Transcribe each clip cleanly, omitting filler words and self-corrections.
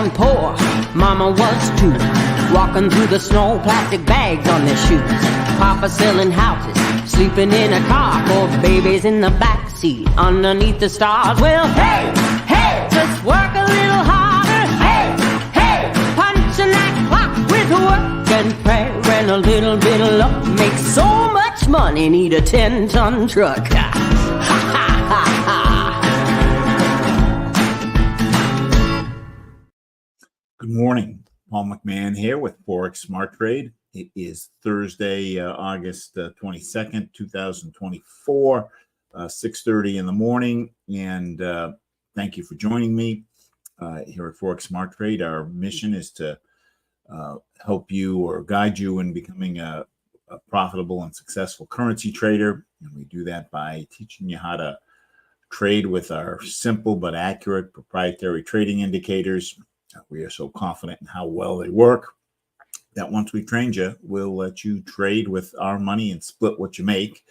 born poor, mama was too. Walking through the snow, plastic bags on their shoes. Papa selling houses, sleeping in a car. Four babies in the backseat, underneath the stars. Well, hey, hey, just work a little harder. Hey, hey, punching that clock with work and prayer and a little bit of luck. Make so much money, need a 10-ton truck. Ha, ha, ha, ha. Good morning. Paul McMann here with Forex Smart Trade. It is Thursday, August 22nd, 2024, 6:30 in the morning. And thank you for joining me here at Forex Smart Trade. Our mission is to help you or guide you in becoming a profitable and successful currency trader. And we do that by teaching you how to trade with our simple but accurate proprietary trading indicators. We are so confident in how well they work that once we've trained you, we'll let you trade with our money and split what you make.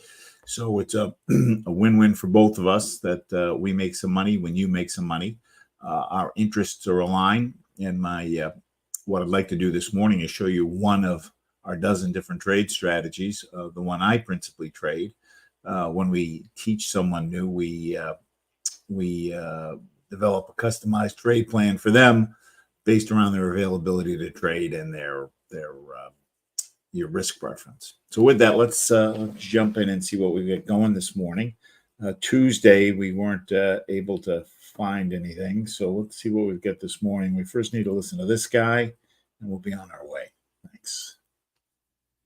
So it's a win-win for both of us that we make some money when you make some money. Our interests are aligned. And what I'd like to do this morning is show you one of our dozen different trade strategies. The one I principally trade. When we teach someone new, we develop a customized trade plan for them based around their availability to trade and your risk preference. So with that, let's jump in and see what we get going this morning. Tuesday, we weren't able to find anything. So let's see what we've got this morning. We first need to listen to this guy, and we'll be on our way. Thanks.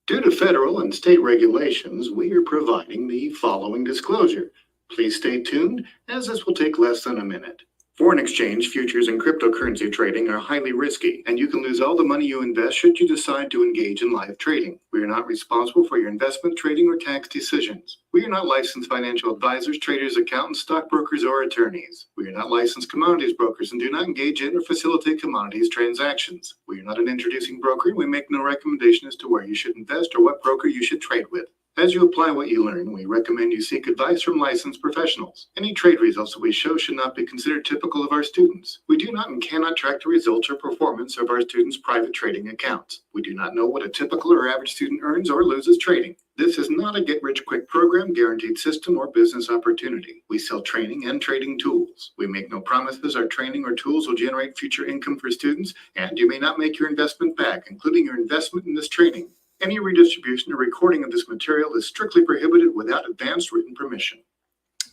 Due to federal and state regulations, we are providing the following disclosure. Please stay tuned, as this will take less than a minute. Foreign exchange, futures, and cryptocurrency trading are highly risky, and you can lose all the money you invest should you decide to engage in live trading. We are not responsible for your investment, trading, or tax decisions. We are not licensed financial advisors, traders, accountants, stockbrokers, or attorneys. We are not licensed commodities brokers and do not engage in or facilitate commodities transactions. We are not an introducing broker, and we make no recommendation as to where you should invest or what broker you should trade with. As you apply what you learn, we recommend you seek advice from licensed professionals. Any trade results that we show should not be considered typical of our students. We do not and cannot track the results or performance of our students' private trading accounts. We do not know what a typical or average student earns or loses trading. This is not a get-rich-quick program, guaranteed system, or business opportunity. We sell training and trading tools. We make no promises our training or tools will generate future income for students, and you may not make your investment back, including your investment in this training. Any redistribution or recording of this material is strictly prohibited without advance written permission.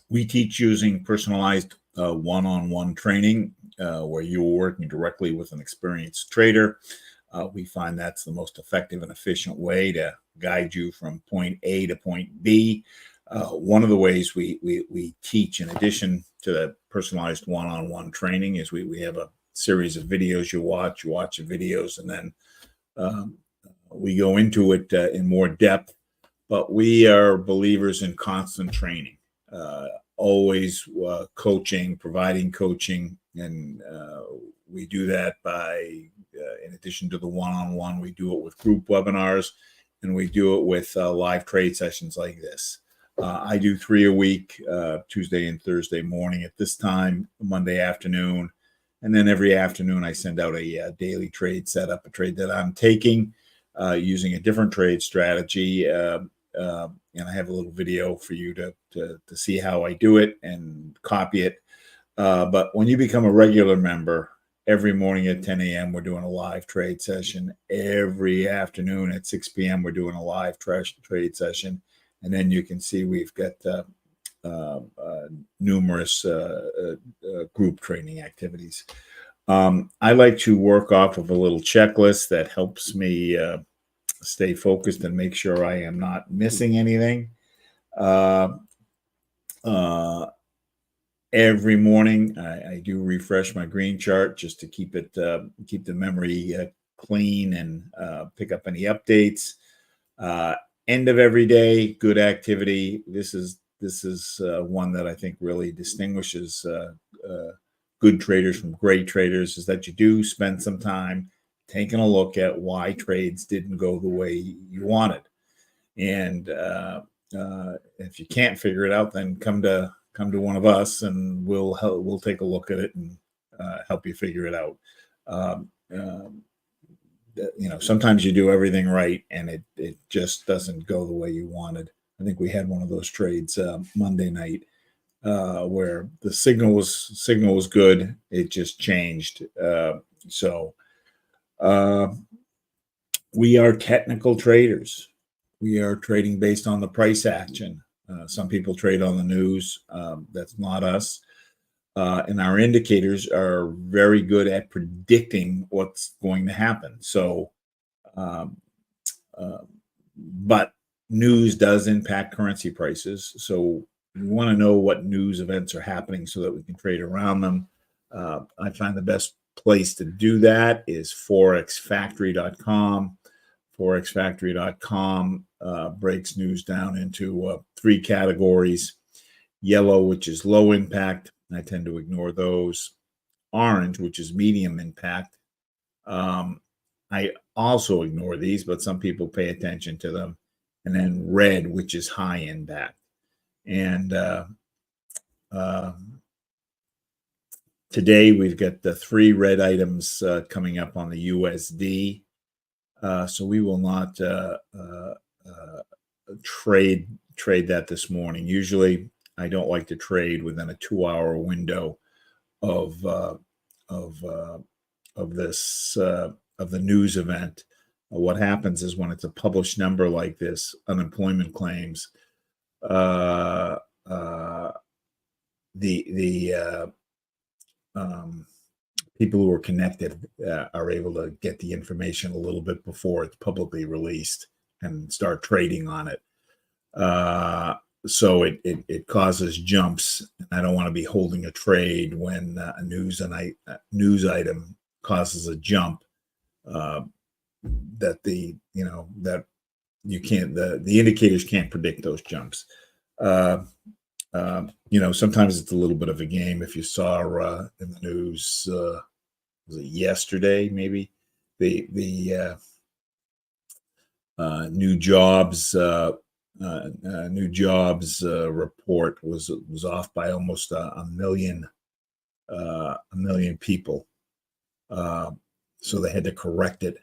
We teach using personalized one-on-one training where you're working directly with an experienced trader. We find that's the most effective and efficient way to guide you from point A to point B. One of the ways we teach, in addition to the personalized one-on-one training, is we have a series of videos you watch the videos, and then we go into it in more depth, but we are believers in constant training, always coaching, providing coaching. And we do that by, in addition to the one-on-one, we do it with group webinars, and we do it with live trade sessions like this. I do 3 a week, Tuesday and Thursday morning at this time, Monday afternoon. And then every afternoon I send out a daily trade setup, a trade that I'm taking, using a different trade strategy, and I have a little video for you to see how I do it and copy it. But when you become a regular member, every morning at 10 a.m. we're doing a live trade session. Every afternoon at 6 p.m. we're doing a live trade session, and then you can see we've got numerous group training activities. I like to work off of a little checklist that helps me stay focused and make sure I am not missing anything. Every morning, I do refresh my green chart just to keep the memory clean and pick up any updates. End of every day, good activity. This is one that I think really distinguishes good traders from great traders, is that you do spend some time taking a look at why trades didn't go the way you wanted. And if you can't figure it out, then come to one of us, and we'll take a look at it and help you figure it out. Um, sometimes you do everything right and it just doesn't go the way you wanted. I think we had one of those trades Monday night where the signal was good. It just changed. So we are technical traders. We are trading based on the price action. Some people trade on the news. That's not us. And our indicators are very good at predicting what's going to happen. So, but news does impact currency prices. So we want to know what news events are happening so that we can trade around them. I find the best place to do that is forexfactory.com. Forexfactory.com breaks news down into 3 categories. Yellow, which is low impact. I tend to ignore those. Orange, which is medium impact. I also ignore these, but some people pay attention to them. And then red, which is high impact. And today we've got the 3 red items coming up on the USD. So we will not trade that this morning. Usually, I don't like to trade within a 2-hour window of this of the news event. What happens is when it's a published number like this, unemployment claims, people who are connected are able to get the information a little bit before it's publicly released and start trading on it. So it causes jumps. And I don't want to be holding a trade when a news item causes a jump that the indicators can't predict those jumps. Sometimes it's a little bit of a game. If you saw in the news, was it yesterday? Maybe the new jobs report was off by almost a million people. So they had to correct it.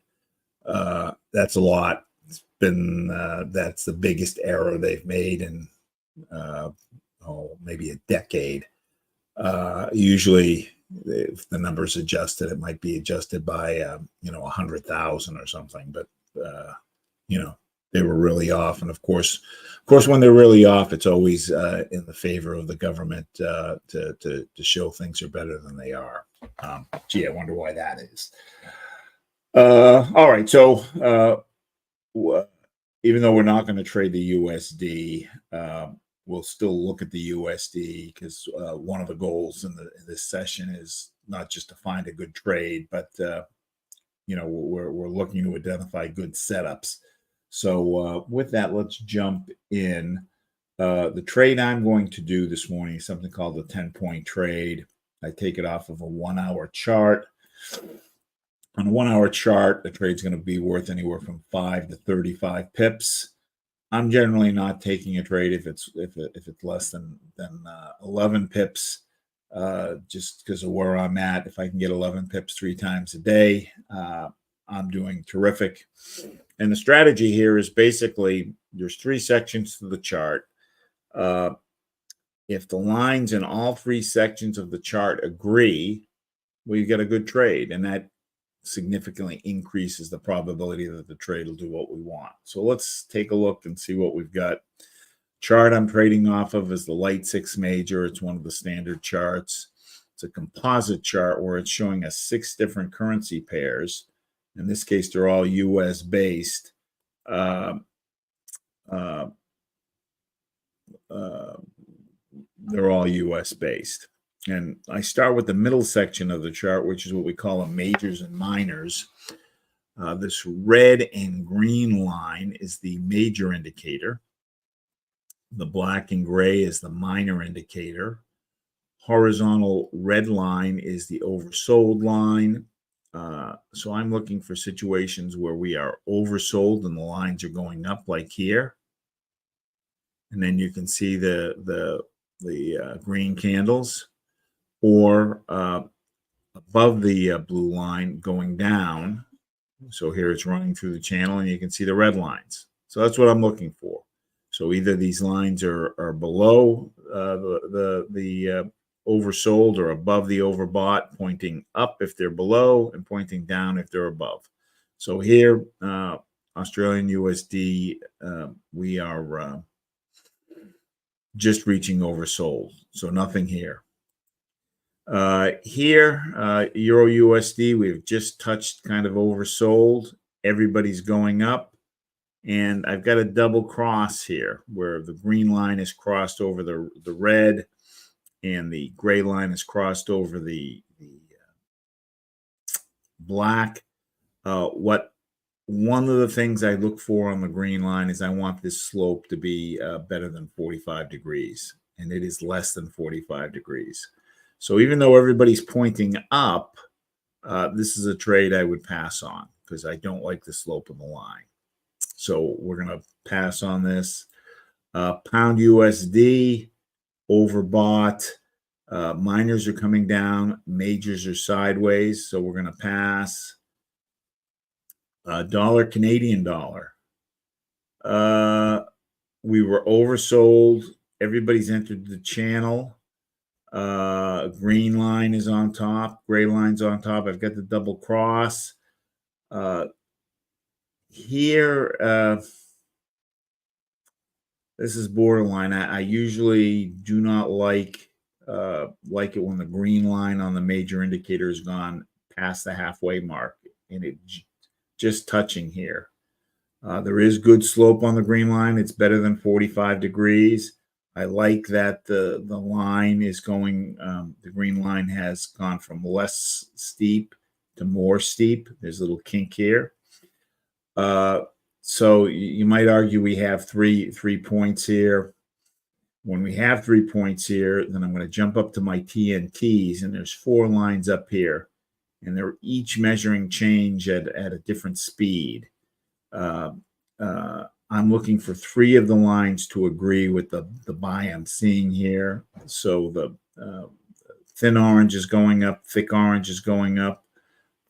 That's a lot. It's been that's the biggest error they've made in maybe a decade. Usually, if the number's adjusted, it might be adjusted by 100,000 or something. But they were really off, and of course, when they're really off, it's always in the favor of the government to show things are better than they are. I wonder why that is. All right, so even though we're not going to trade the USD, we'll still look at the USD because one of the goals in this session is not just to find a good trade, but we're looking to identify good setups. So with that, let's jump in. The trade I'm going to do this morning is something called the 10-point trade. I take it off of a 1-hour chart. On a 1-hour chart, the trade's going to be worth anywhere from 5 to 35 pips. I'm generally not taking a trade if it's less than 11 pips, just because of where I'm at. If I can get 11 pips 3 times a day, I'm doing terrific. And the strategy here is basically there's 3 sections to the chart. If the lines in all 3 sections of the chart agree, well, you get a good trade, and that significantly increases the probability that the trade will do what we want. So let's take a look and see what we've got. Chart I'm trading off of is the Light 6 Major. It's one of the standard charts. It's a composite chart where it's showing us 6 different currency pairs. In this case, they're all U.S. based. They're all U.S. based. And I start with the middle section of the chart, which is what we call a majors and minors. This red and green line is the major indicator. The black and gray is the minor indicator. Horizontal red line is the oversold line. So I'm looking for situations where we are oversold and the lines are going up like here. And then you can see the green candles. Or above the blue line going down. So here it's running through the channel, and you can see the red lines. So that's what I'm looking for. So either these lines are below the oversold, or above the overbought, pointing up if they're below and pointing down if they're above. So here, Australian USD, we are just reaching oversold. So nothing here. Here, Euro USD, we've just touched kind of oversold. Everybody's going up. And I've got a double cross here where the green line is crossed over the red, and the gray line is crossed over the black. One of the things I look for on the green line is I want this slope to be better than 45 degrees, and it is less than 45 degrees. So even though everybody's pointing up, this is a trade I would pass on because I don't like the slope of the line. So we're going to pass on this. Pound USD, overbought. Minors are coming down. Majors are sideways. So we're going to pass. Dollar Canadian dollar. We were oversold. Everybody's entered the channel. Green line is on top. Gray line's on top. I've got the double cross. Here, this is borderline. I usually do not like it when the green line on the major indicator has gone past the halfway mark, and it just touching here. There is good slope on the green line. It's better than 45 degrees. I like that the line is going, the green line has gone from less steep to more steep. There's a little kink here. So you might argue we have three points here. When we have 3 points here, then I'm going to jump up to my TNTs, and there's 4 lines up here, and they're each measuring change at a different speed. I'm looking for 3 of the lines to agree with the buy I'm seeing here. So the thin orange is going up, thick orange is going up,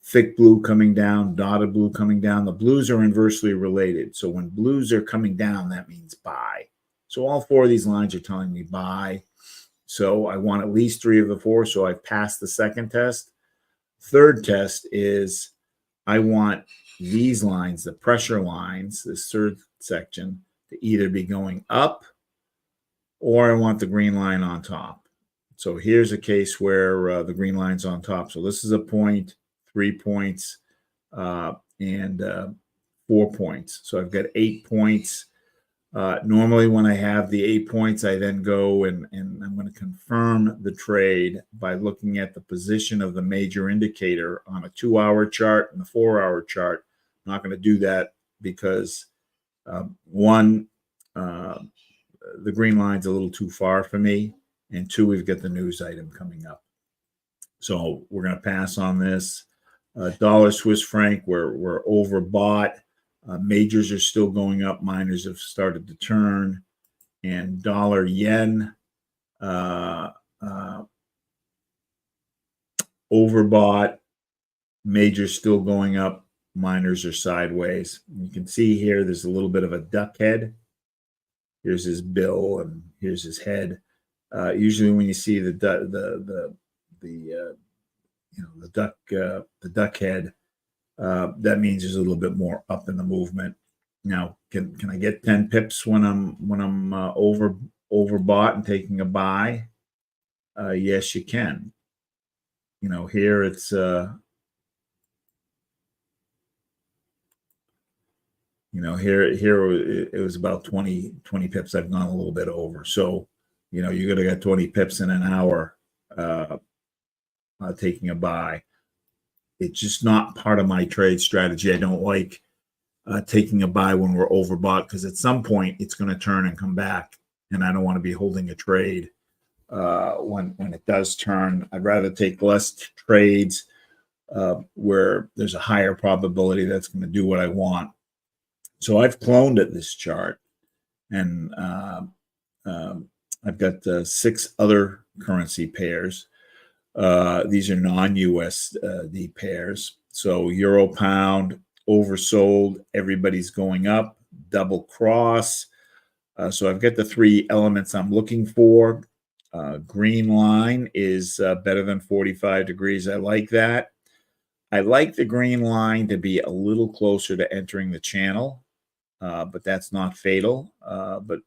thick blue coming down, dotted blue coming down. The blues are inversely related. So when blues are coming down, that means buy. So all 4 of these lines are telling me buy. So I want at least 3 of the 4. So I've passed the second test. Third test is I want these lines, the pressure lines, this third section, to either be going up, or I want the green line on top. So here's a case where the green line's on top. So this is a point, 3 points, and 4 points. So I've got 8 points. Normally when I have the 8 points, I then go and I'm going to confirm the trade by looking at the position of the major indicator on a 2-hour chart and the 4-hour chart. I'm not going to do that because one, the green line's a little too far for me, and 2, we've got the news item coming up. So we're going to pass on this. Dollar Swiss franc, we're overbought. Majors are still going up. Minors have started to turn. And dollar yen, overbought. Majors still going up. Minors are sideways. You can see here there's a little bit of a duck head. Here's his bill and here's his head. Usually when you see the duck head, that means there's a little bit more up in the movement. Now, can I get 10 pips when I'm overbought and taking a buy? Yes, you can. Here it's here it was about 20 pips. I've gone a little bit over. So, you're going to get 20 pips in an hour taking a buy. It's just not part of my trade strategy. I don't like taking a buy when we're overbought, because at some point it's going to turn and come back, and I don't want to be holding a trade when it does turn. I'd rather take less trades where there's a higher probability that's going to do what I want. So I've cloned at this chart, and I've got 6 other currency pairs. These are non-USD pairs. So euro pound oversold, everybody's going up, double cross. So I've got the three elements I'm looking for. Green line is better than 45 degrees. I like that. I like the green line to be a little closer to entering the channel, but that's not fatal. But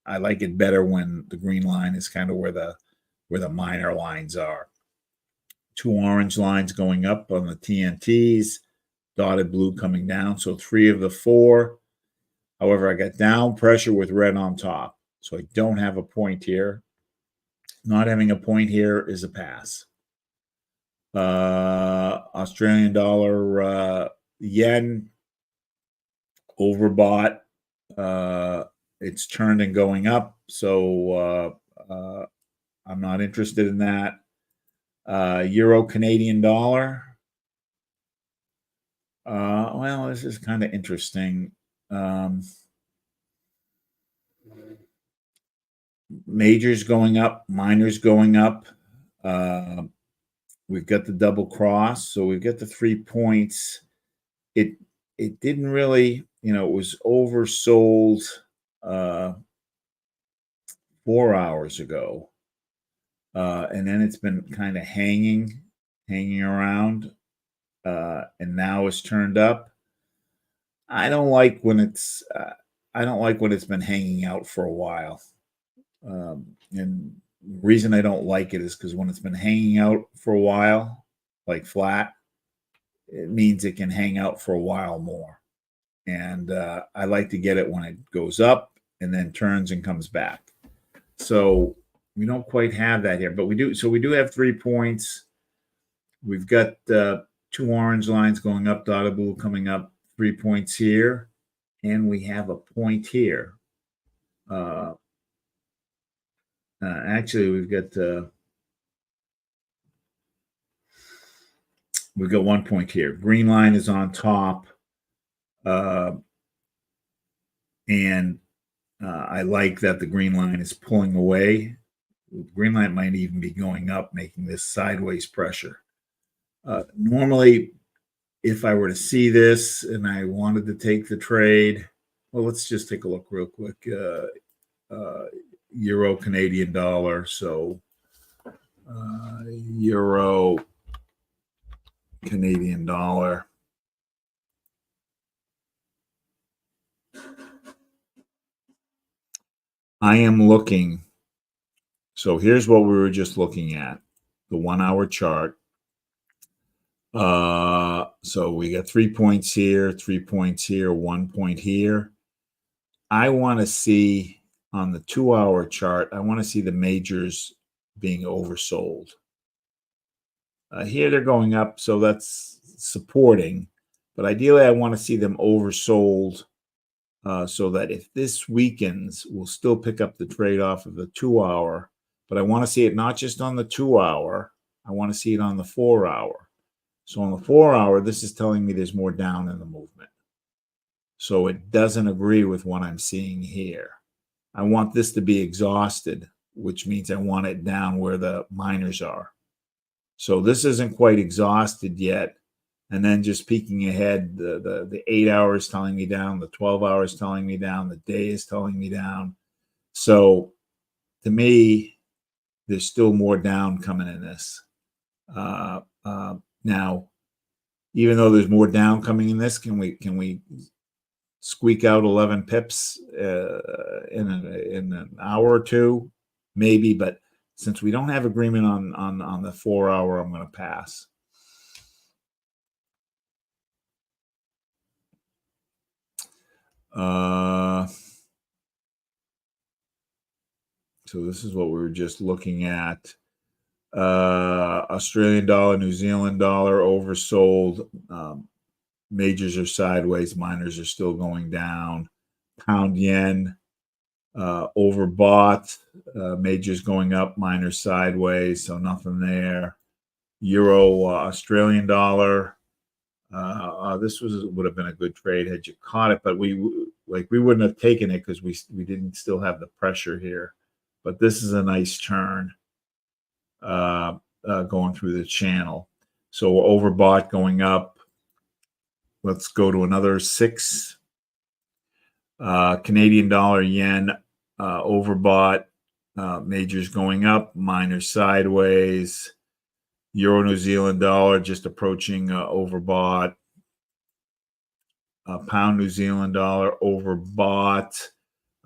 I like it better when the green line is kind of where the minor lines are. Two orange lines going up on the TNTs, dotted blue coming down. So 3 of the 4. However, I got down pressure with red on top. So I don't have a point here. Not having a point here is a pass. Australian dollar, yen, overbought. It's turned and going up. So I'm not interested in that. Euro Canadian dollar. Well, this is kind of interesting. Majors going up, minors going up. We've got the double cross, so we've got the 3 points. It didn't really, it was oversold 4 hours ago, and then it's been kind of hanging around, and now it's turned up. I don't like when it's been hanging out for a while. And the reason I don't like it is because when it's been hanging out for a while, like flat, it means it can hang out for a while more. And I like to get it when it goes up and then turns and comes back. So we don't quite have that here, but we do. So we do have 3 points. We've got 2 orange lines going up, dotted blue coming up, 3 points here, and we have a point here. Actually, we've got 1 point here. Green line is on top, and I like that the green line is pulling away. The green line might even be going up, making this sideways pressure. Normally, if I were to see this and I wanted to take the trade, well, let's just take a look real quick. Euro Canadian dollar. So Euro Canadian dollar. I am looking. So here's what we were just looking at, the 1 hour chart. So we got 3 points here, 3 points here, 1 point here. I want to see on the 2 hour chart, I want to see the majors being oversold. Here they're going up, so that's supporting. But ideally, I want to see them oversold so that if this weakens, we'll still pick up the trade off of the 2 hour. But I want to see it not just on the 2 hour. I want to see it on the 4 hour. So on the 4 hour, this is telling me there's more down in the movement. So it doesn't agree with what I'm seeing here. I want this to be exhausted, which means I want it down where the minors are. So this isn't quite exhausted yet. And then just peeking ahead, the 8 hours telling me down, the 12 hours telling me down, the day is telling me down. So to me, there's still more down coming in this. Now, even though there's more down coming in this, can we squeak out 11 pips in an hour or two? Maybe, but since we don't have agreement on the 4 hour, I'm going to pass. So this is what we were just looking at. Australian dollar, New Zealand dollar oversold. Majors are sideways, minors are still going down. Pound yen overbought. Majors going up, minors sideways, so nothing there. Euro, Australian dollar. This would have been a good trade had you caught it, but we wouldn't have taken it because we didn't still have the pressure here. But this is a nice turn. going through the channel. So we're overbought going up. Let's go to another 6. Canadian dollar, yen, overbought. Majors going up, minors sideways. Euro, New Zealand dollar just approaching overbought. Pound, New Zealand dollar overbought.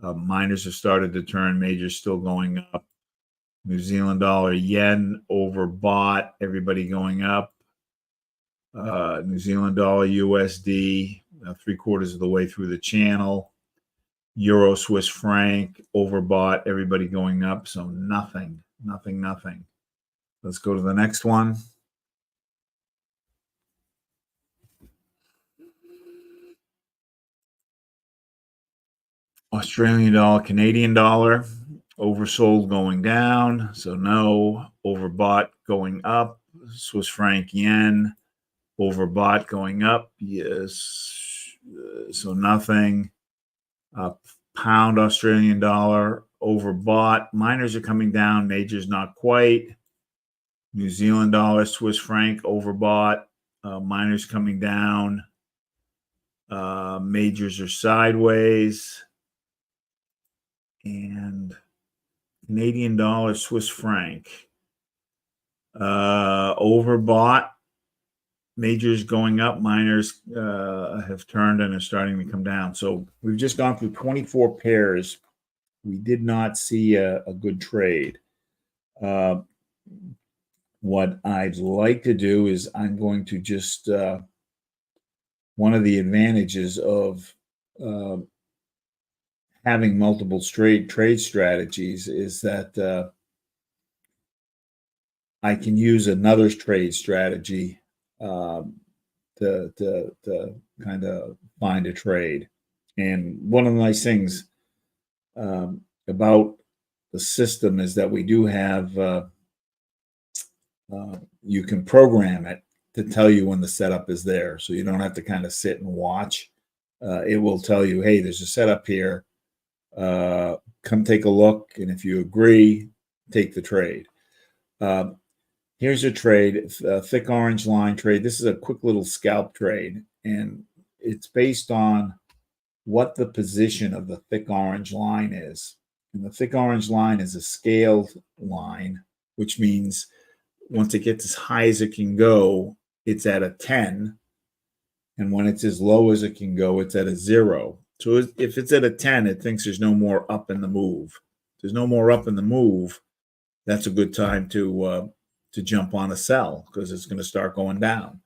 Minors have started to turn, majors still going up. New Zealand dollar, yen overbought, everybody going up. New Zealand dollar, USD, 3/4 of the way through the channel. Euro, Swiss franc overbought, everybody going up. So nothing. Let's go to the next one. Australian dollar, Canadian dollar, oversold going down. So no. Overbought going up. Swiss franc, yen, overbought going up. Yes. So nothing. Pound, Australian dollar, overbought. Minors are coming down. Majors not quite. New Zealand dollar, Swiss franc, overbought. Minors coming down. Majors are sideways. And Canadian dollar, Swiss franc, overbought. Majors going up, minors have turned and are starting to come down. So we've just gone through 24 pairs. We did not see a good trade. What I'd like to do is I'm going to just, one of the advantages of having multiple trade strategies is that I can use another trade strategy to kind of find a trade. And one of the nice things about the system is that we do have, you can program it to tell you when the setup is there. So you don't have to kind of sit and watch. It will tell you, hey, there's a setup here. Come take a look. And if you agree, take the trade. Here's a trade, a thick orange line trade. This is a quick little scalp trade, and it's based on what the position of the thick orange line is. And the thick orange line is a scaled line, which means once it gets as high as it can go, it's at a 10. And when it's as low as it can go, it's at a 0. So if it's at a 10, it thinks there's no more up in the move. If there's no more up in the move, that's a good time to jump on a sell because it's going to start going down.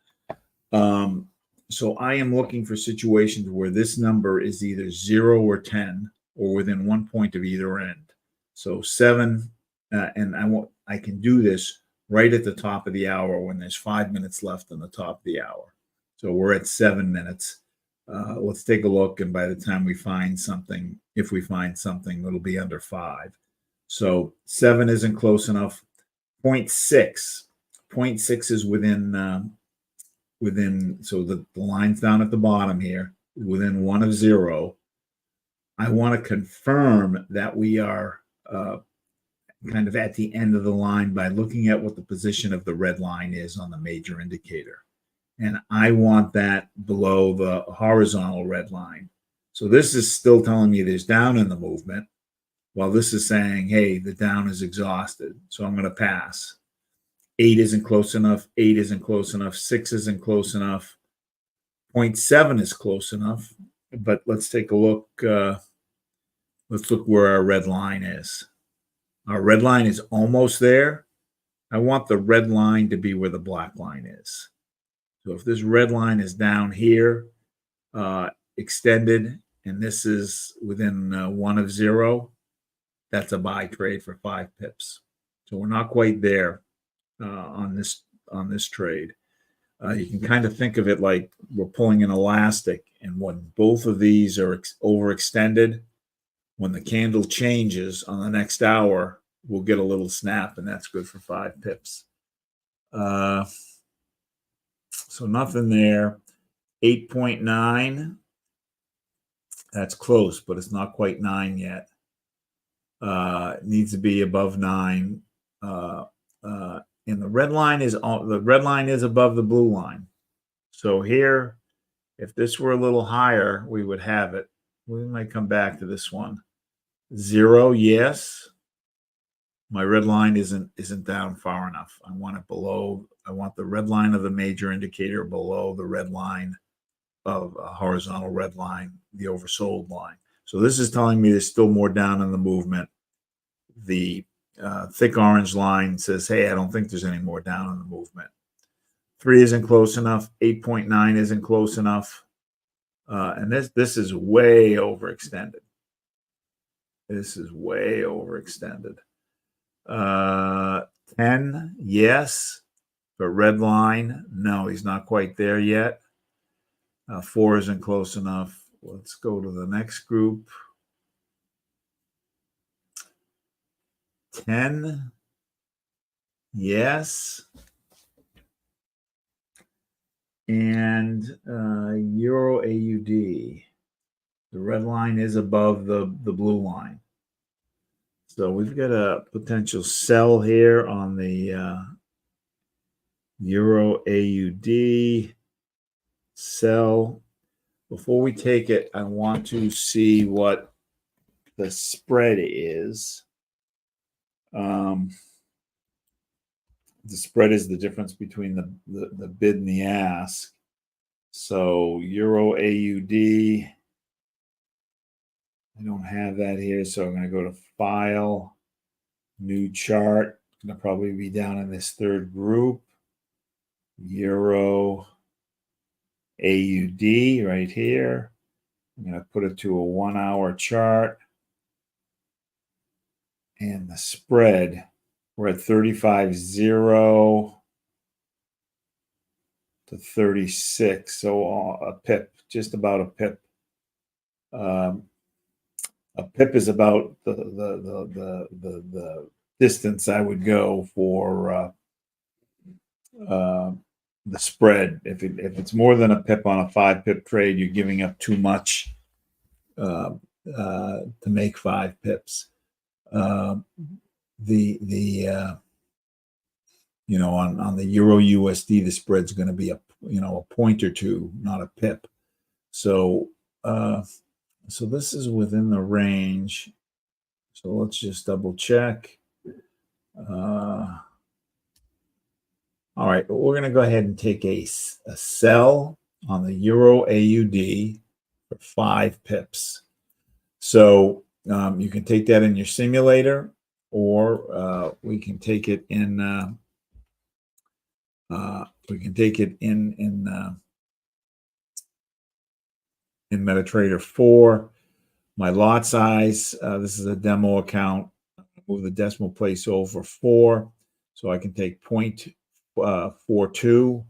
So I am looking for situations where this number is either 0 or 10 or within 1 point of either end. So 7, and I can do this right at the top of the hour when there's 5 minutes left on the top of the hour. So we're at 7 minutes. Let's take a look, and by the time we find something, if we find something, it'll be under 5. So 7 isn't close enough. 0.6. 0.6 is within, so the line's down at the bottom here, within 1 of 0. I want to confirm that we are kind of at the end of the line by looking at what the position of the red line is on the major indicator. And I want that below the horizontal red line. So this is still telling me there's down in the movement, while this is saying, hey, the down is exhausted. So I'm going to pass. 8 isn't close enough. 8 isn't close enough. 6 isn't close enough. 0.7 is close enough. But let's take a look. Let's look where our red line is. Our red line is almost there. I want the red line to be where the black line is. So if this red line is down here, extended, and this is within 1 of 0, that's a buy trade for 5 pips. So we're not quite there on this trade. You can kind of think of it like we're pulling an elastic, and when both of these are overextended, when the candle changes on the next hour, we'll get a little snap, and that's good for 5 pips. So nothing there. 8.9. That's close, but it's not quite 9 yet. It needs to be above 9. and the red line is above the blue line. So here, if this were a little higher, we would have it. We might come back to this one. 0, yes. My red line isn't down far enough. I want it below. I want the red line of the major indicator below the red line of a horizontal red line, the oversold line. So this is telling me there's still more down in the movement. The thick orange line says, hey, I don't think there's any more down in the movement. 3 isn't close enough. 8.9 isn't close enough. And this is way overextended. This is way overextended. 10, yes. But red line, no, he's not quite there yet. 4 isn't close enough. Let's go to the next group. 10, yes. And Euro AUD. The red line is above the blue line. So we've got a potential sell here on the Euro AUD. Sell. Before we take it, I want to see what the spread is. The spread is the difference between the bid and the ask. So Euro AUD, I don't have that here, so I'm going to go to File, New Chart. It's going to probably be down in this third group. Euro AUD right here. I'm going to put it to a 1-hour chart. And the spread, we're at 35.0 to 36. So a pip, just about a pip. A pip is about the distance I would go for the spread. If it's more than a pip on a 5-pip trade, you're giving up too much to make 5 pips. On the Euro USD, the spread's going to be a point or two, not a pip. So so this is within the range. So let's just double check. All right, but we're going to go ahead and take a sell on the Euro AUD for 5 pips. So you can take that in your simulator, or we can take it in in MetaTrader 4. My lot size, this is a demo account. Move the decimal place over 4, so I can take 0.42.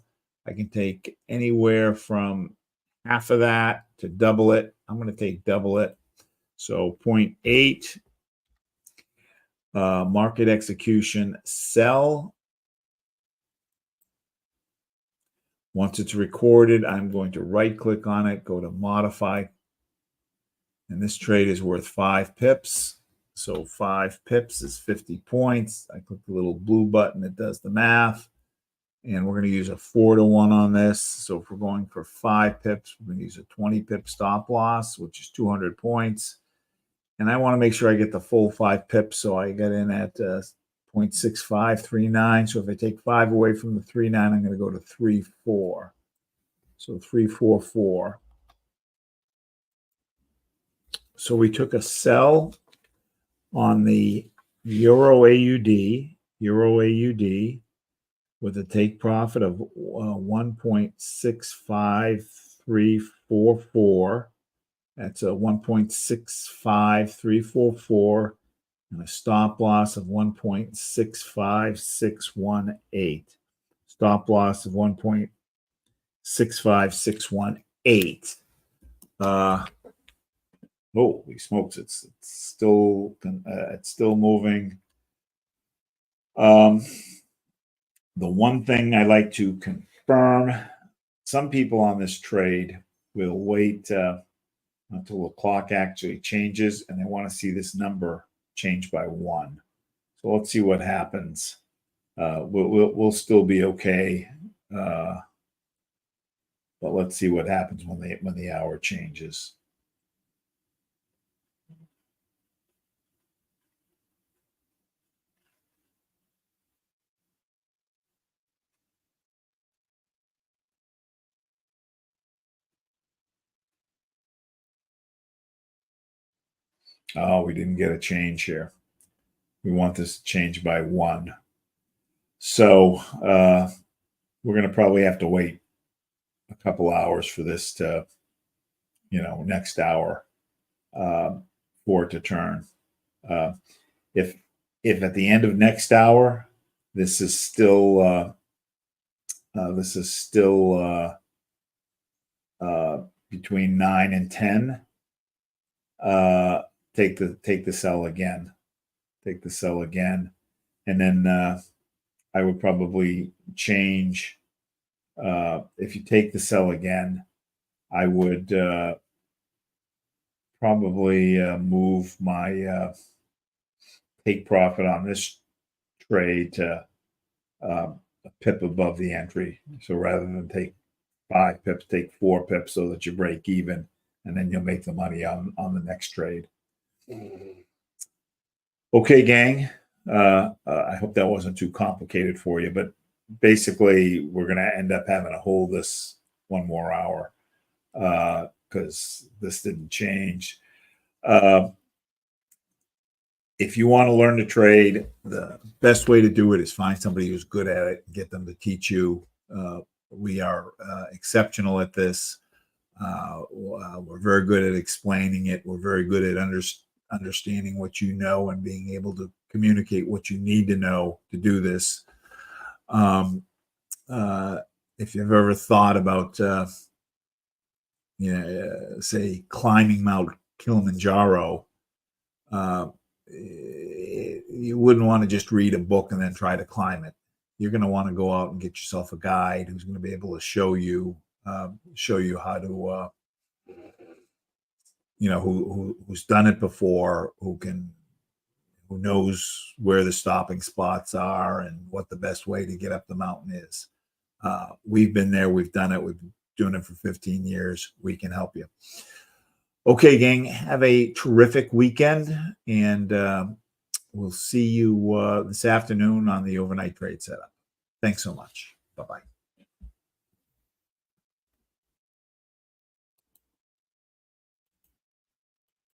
I can take anywhere from half of that to double it. I'm going to take double it. So 0.8, market execution, sell. Once it's recorded, I'm going to right click on it, go to modify. And this trade is worth 5 pips. So 5 pips is 50 points. I click the little blue button, it does the math. And we're going to use a 4-to-1 on this. So if we're going for 5 pips, we're going to use a 20 pip stop loss, which is 200 points. And I want to make sure I get the full 5 pips. So I got in at 0.6539. So if I take 5 away from the 3.9, I'm going to go to 3.4. So 3.44. So we took a sell on the Euro AUD with a take profit of 1.65344. That's a 1.65344 and a stop loss of 1.65618. Stop loss of 1.65618. Holy smokes! It's still moving. The one thing I like to confirm: some people on this trade will wait until the clock actually changes, and they want to see this number change by 1. So let's see what happens. we'll still be okay. But let's see what happens when the hour changes. Oh, we didn't get a change here. We want this to change by 1. So we're going to probably have to wait a couple hours for this to, next hour for it to turn. If at the end of next hour, this is still between 9 and 10, take the sell again. Take the sell again. And then I would probably change. If you take the sell again, I would probably move my take profit on this trade to a pip above the entry. So rather than take 5 pips, take 4 pips so that you break even, and then you'll make the money on the next trade. Okay, gang. I hope that wasn't too complicated for you, but basically we're going to end up having to hold this 1 more hour because this didn't change. If you want to learn to trade, the best way to do it is find somebody who's good at it, get them to teach you. We are exceptional at this. We're very good at explaining it. We're very good at understanding what you know and being able to communicate what you need to know to do this. If you've ever thought about, say, climbing Mount Kilimanjaro, you wouldn't want to just read a book and then try to climb it. You're going to want to go out and get yourself a guide who's going to be able to show you how to, who's done it before, who knows where the stopping spots are and what the best way to get up the mountain is. We've been there. We've done it. We've been doing it for 15 years. We can help you. Okay, gang, have a terrific weekend, and we'll see you this afternoon on the overnight trade setup. Thanks so much. Bye-bye.